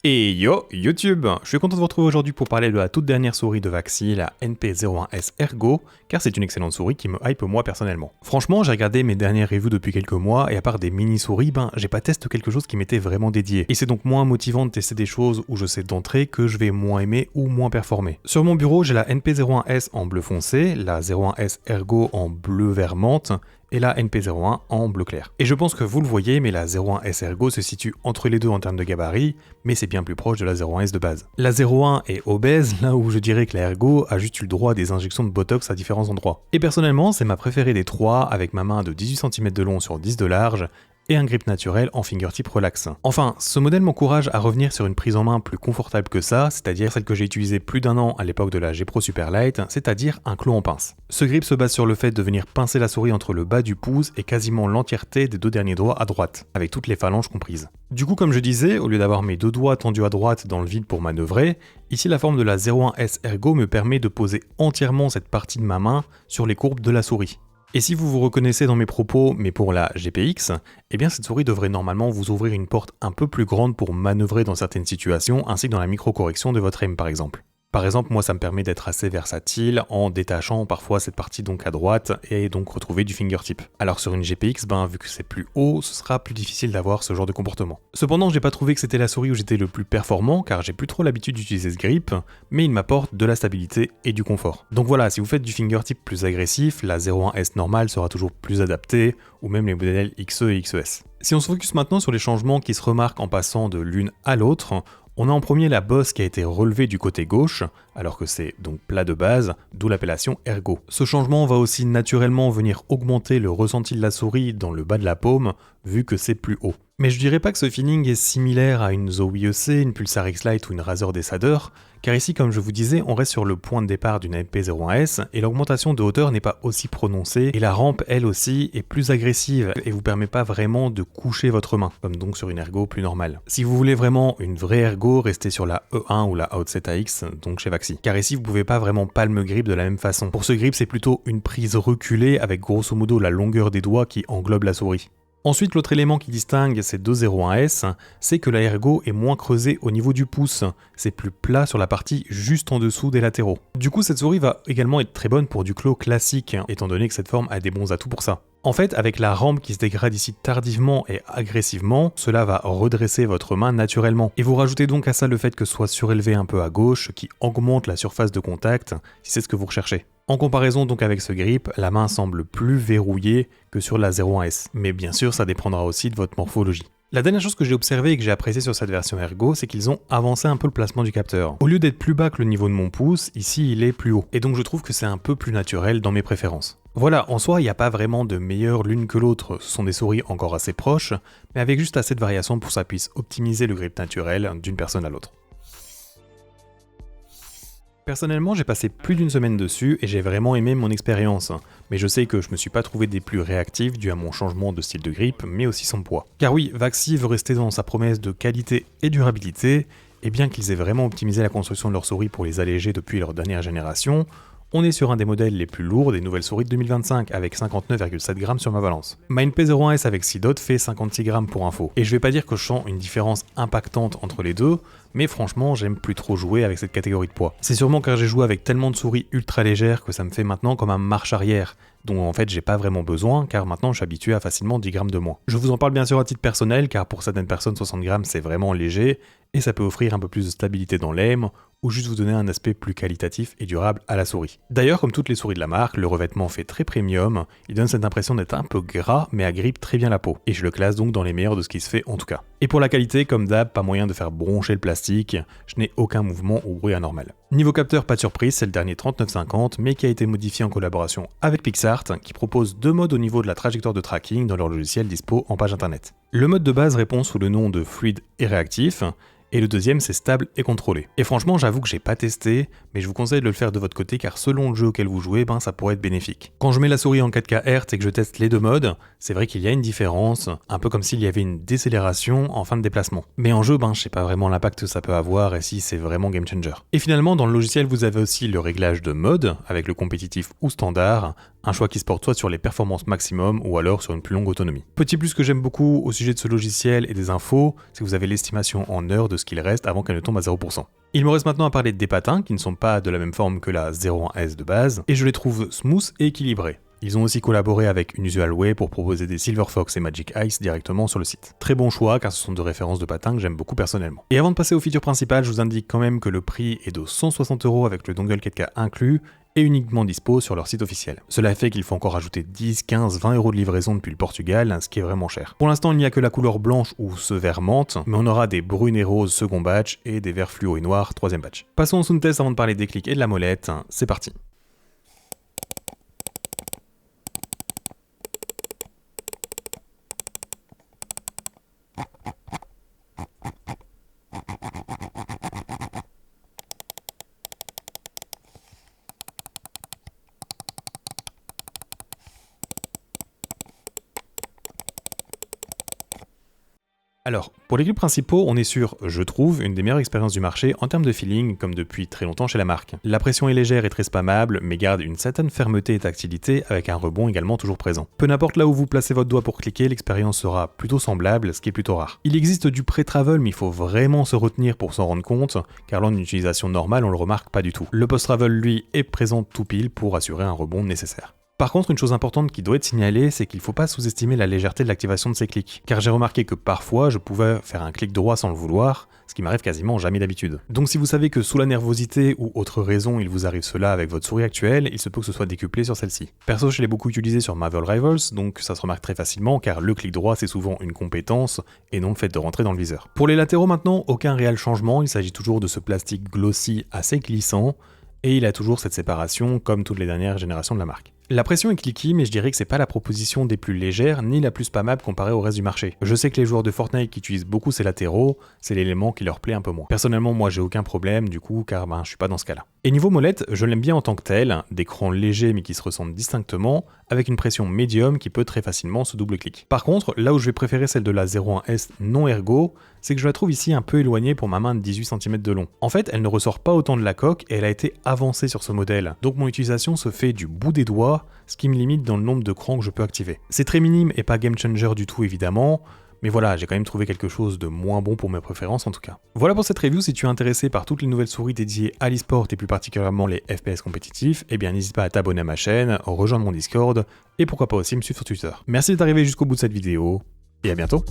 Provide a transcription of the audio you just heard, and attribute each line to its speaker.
Speaker 1: Et yo, YouTube! Je suis content de vous retrouver aujourd'hui pour parler de la toute dernière souris de Vaxi, la NP01S Ergo, car c'est une excellente souris qui me hype moi personnellement. Franchement, j'ai regardé mes dernières reviews depuis quelques mois, et à part des mini-souris, j'ai pas testé quelque chose qui m'était vraiment dédié. Et c'est donc moins motivant de tester des choses où je sais d'entrée que je vais moins aimer ou moins performer. Sur mon bureau, j'ai la NP01S en bleu foncé, la 01S Ergo en bleu vert menthe, et la NP01 en bleu clair. Et je pense que vous le voyez, mais la 01S Ergo se situe entre les deux en termes de gabarit, mais c'est bien plus proche de la 01S de base. La 01 est obèse, là où je dirais que la Ergo a juste eu le droit à des injections de Botox à différents endroits. Et personnellement, c'est ma préférée des trois, avec ma main de 18 cm de long sur 10 de large, et un grip naturel en fingertip relax. Enfin, ce modèle m'encourage à revenir sur une prise en main plus confortable que ça, c'est-à-dire celle que j'ai utilisée plus d'un an à l'époque de la G Pro Superlight, c'est-à-dire un clou en pince. Ce grip se base sur le fait de venir pincer la souris entre le bas du pouce et quasiment l'entièreté des deux derniers doigts à droite, avec toutes les phalanges comprises. Du coup, comme je disais, au lieu d'avoir mes deux doigts tendus à droite dans le vide pour manœuvrer, ici la forme de la 01S Ergo me permet de poser entièrement cette partie de ma main sur les courbes de la souris. Et si vous vous reconnaissez dans mes propos, mais pour la GPX, eh bien cette souris devrait normalement vous ouvrir une porte un peu plus grande pour manœuvrer dans certaines situations, ainsi que dans la micro-correction de votre aim par exemple. Par exemple, moi ça me permet d'être assez versatile en détachant parfois cette partie donc à droite et donc retrouver du fingertip. Alors sur une GPX, vu que c'est plus haut, ce sera plus difficile d'avoir ce genre de comportement. Cependant, j'ai pas trouvé que c'était la souris où j'étais le plus performant car j'ai plus trop l'habitude d'utiliser ce grip, mais il m'apporte de la stabilité et du confort. Donc voilà, si vous faites du fingertip plus agressif, la 01S normale sera toujours plus adaptée, ou même les modèles XE et XES. Si on se focus maintenant sur les changements qui se remarquent en passant de l'une à l'autre, on a en premier la bosse qui a été relevée du côté gauche, alors que c'est donc plat de base, d'où l'appellation Ergo. Ce changement va aussi naturellement venir augmenter le ressenti de la souris dans le bas de la paume, vu que c'est plus haut. Mais je dirais pas que ce feeling est similaire à une Zowie EC, une Pulsar X-Lite ou une Razer Decider, car ici, comme je vous disais, on reste sur le point de départ d'une NP01S et l'augmentation de hauteur n'est pas aussi prononcée et la rampe, elle aussi, est plus agressive et vous permet pas vraiment de coucher votre main, comme donc sur une Ergo plus normale. Si vous voulez vraiment une vraie Ergo, restez sur la E1 ou la Outset AX, donc chez Vaxi. Car ici, vous pouvez pas vraiment palme grip de la même façon. Pour ce grip, c'est plutôt une prise reculée avec grosso modo la longueur des doigts qui englobe la souris. Ensuite, l'autre élément qui distingue ces deux 01S, c'est que la Ergo est moins creusée au niveau du pouce, c'est plus plat sur la partie juste en dessous des latéraux. Du coup, cette souris va également être très bonne pour du claw classique, étant donné que cette forme a des bons atouts pour ça. En fait, avec la rampe qui se dégrade ici tardivement et agressivement, cela va redresser votre main naturellement. Et vous rajoutez donc à ça le fait que ce soit surélevé un peu à gauche, qui augmente la surface de contact, si c'est ce que vous recherchez. En comparaison donc avec ce grip, la main semble plus verrouillée que sur la 01S. Mais bien sûr, ça dépendra aussi de votre morphologie. La dernière chose que j'ai observée et que j'ai appréciée sur cette version Ergo, c'est qu'ils ont avancé un peu le placement du capteur. Au lieu d'être plus bas que le niveau de mon pouce, ici il est plus haut. Et donc je trouve que c'est un peu plus naturel dans mes préférences. Voilà, en soi, il n'y a pas vraiment de meilleure l'une que l'autre, ce sont des souris encore assez proches, mais avec juste assez de variations pour que ça puisse optimiser le grip naturel d'une personne à l'autre. Personnellement, j'ai passé plus d'une semaine dessus et j'ai vraiment aimé mon expérience, mais je sais que je me suis pas trouvé des plus réactifs dû à mon changement de style de grip, mais aussi son poids. Car oui, Vaxi veut rester dans sa promesse de qualité et durabilité, et bien qu'ils aient vraiment optimisé la construction de leurs souris pour les alléger depuis leur dernière génération, on est sur un des modèles les plus lourds des nouvelles souris de 2025 avec 59,7 g sur ma balance. Ma NP01S avec 6 dots fait 56 g pour info. Et je vais pas dire que je sens une différence impactante entre les deux, mais franchement j'aime plus trop jouer avec cette catégorie de poids. C'est sûrement car j'ai joué avec tellement de souris ultra légères que ça me fait maintenant comme un marche arrière, dont en fait j'ai pas vraiment besoin car maintenant je suis habitué à facilement 10 g de moins. Je vous en parle bien sûr à titre personnel car pour certaines personnes 60 g c'est vraiment léger et ça peut offrir un peu plus de stabilité dans l'aim ou juste vous donner un aspect plus qualitatif et durable à la souris. D'ailleurs, comme toutes les souris de la marque, le revêtement fait très premium, il donne cette impression d'être un peu gras mais agrippe très bien la peau, et je le classe donc dans les meilleurs de ce qui se fait en tout cas. Et pour la qualité, comme d'hab, pas moyen de faire broncher le plastique, je n'ai aucun mouvement ou bruit anormal. Niveau capteur, pas de surprise, c'est le dernier 3950, mais qui a été modifié en collaboration avec PixArt, qui propose deux modes au niveau de la trajectoire de tracking dans leur logiciel dispo en page internet. Le mode de base répond sous le nom de fluide et réactif, et le deuxième c'est stable et contrôlé. Et franchement j'avoue que j'ai pas testé, mais je vous conseille de le faire de votre côté car selon le jeu auquel vous jouez, ça pourrait être bénéfique. Quand je mets la souris en 4K Hz et que je teste les deux modes, c'est vrai qu'il y a une différence, un peu comme s'il y avait une décélération en fin de déplacement. Mais en jeu, je sais pas vraiment l'impact que ça peut avoir et si c'est vraiment game changer. Et finalement dans le logiciel vous avez aussi le réglage de mode, avec le compétitif ou standard, Un choix qui se porte soit sur les performances maximum ou alors sur une plus longue autonomie. Petit plus que j'aime beaucoup au sujet de ce logiciel et des infos, c'est que vous avez l'estimation en heures de ce qu'il reste avant qu'elle ne tombe à 0%. Il me reste maintenant à parler des patins qui ne sont pas de la même forme que la 01S de base et je les trouve smooth et équilibrés. Ils ont aussi collaboré avec Unusual pour proposer des Silver Fox et Magic Ice directement sur le site. Très bon choix car ce sont deux références de patins que j'aime beaucoup personnellement. Et avant de passer aux features principales, je vous indique quand même que le prix est de 160 € avec le dongle 4K inclus et uniquement dispo sur leur site officiel. Cela fait qu'il faut encore ajouter 10, 15, 20 € de livraison depuis le Portugal, ce qui est vraiment cher. Pour l'instant, il n'y a que la couleur blanche ou ce vert menthe, mais on aura des brunes et roses second batch et des verts fluo et noirs troisième batch. Passons au sound test avant de parler des clics et de la molette, c'est parti. Alors, pour les clips principaux, on est sur, je trouve, une des meilleures expériences du marché en termes de feeling, comme depuis très longtemps chez la marque. La pression est légère et très spammable, mais garde une certaine fermeté et tactilité, avec un rebond également toujours présent. Peu n'importe là où vous placez votre doigt pour cliquer, l'expérience sera plutôt semblable, ce qui est plutôt rare. Il existe du pré-travel, mais il faut vraiment se retenir pour s'en rendre compte, car lors d'une utilisation normale, on le remarque pas du tout. Le post-travel, lui, est présent tout pile pour assurer un rebond nécessaire. Par contre, une chose importante qui doit être signalée, c'est qu'il ne faut pas sous-estimer la légèreté de l'activation de ces clics, car j'ai remarqué que parfois je pouvais faire un clic droit sans le vouloir, ce qui m'arrive quasiment jamais d'habitude. Donc si vous savez que sous la nervosité ou autre raison il vous arrive cela avec votre souris actuelle, il se peut que ce soit décuplé sur celle-ci. Perso, je l'ai beaucoup utilisé sur Marvel Rivals, donc ça se remarque très facilement car le clic droit c'est souvent une compétence et non le fait de rentrer dans le viseur. Pour les latéraux maintenant, aucun réel changement, il s'agit toujours de ce plastique glossy assez glissant, et il a toujours cette séparation comme toutes les dernières générations de la marque. La pression est cliquée, mais je dirais que c'est pas la proposition des plus légères ni la plus spammable comparée au reste du marché. Je sais que les joueurs de Fortnite qui utilisent beaucoup ces latéraux, c'est l'élément qui leur plaît un peu moins. Personnellement, moi j'ai aucun problème du coup, car je suis pas dans ce cas-là. Et niveau molette, je l'aime bien en tant que tel, d'écran léger mais qui se ressentent distinctement, avec une pression médium qui peut très facilement se double-clic. Par contre, là où je vais préférer celle de la 01S non ergo, c'est que je la trouve ici un peu éloignée pour ma main de 18 cm de long. En fait, elle ne ressort pas autant de la coque et elle a été avancée sur ce modèle. Donc mon utilisation se fait du bout des doigts, ce qui me limite dans le nombre de crans que je peux activer. C'est très minime et pas game changer du tout évidemment, mais voilà, j'ai quand même trouvé quelque chose de moins bon pour mes préférences en tout cas. Voilà pour cette review, si tu es intéressé par toutes les nouvelles souris dédiées à l'e-sport et plus particulièrement les FPS compétitifs, eh bien n'hésite pas à t'abonner à ma chaîne, rejoindre mon Discord et pourquoi pas aussi me suivre sur Twitter. Merci d'être arrivé jusqu'au bout de cette vidéo et à bientôt.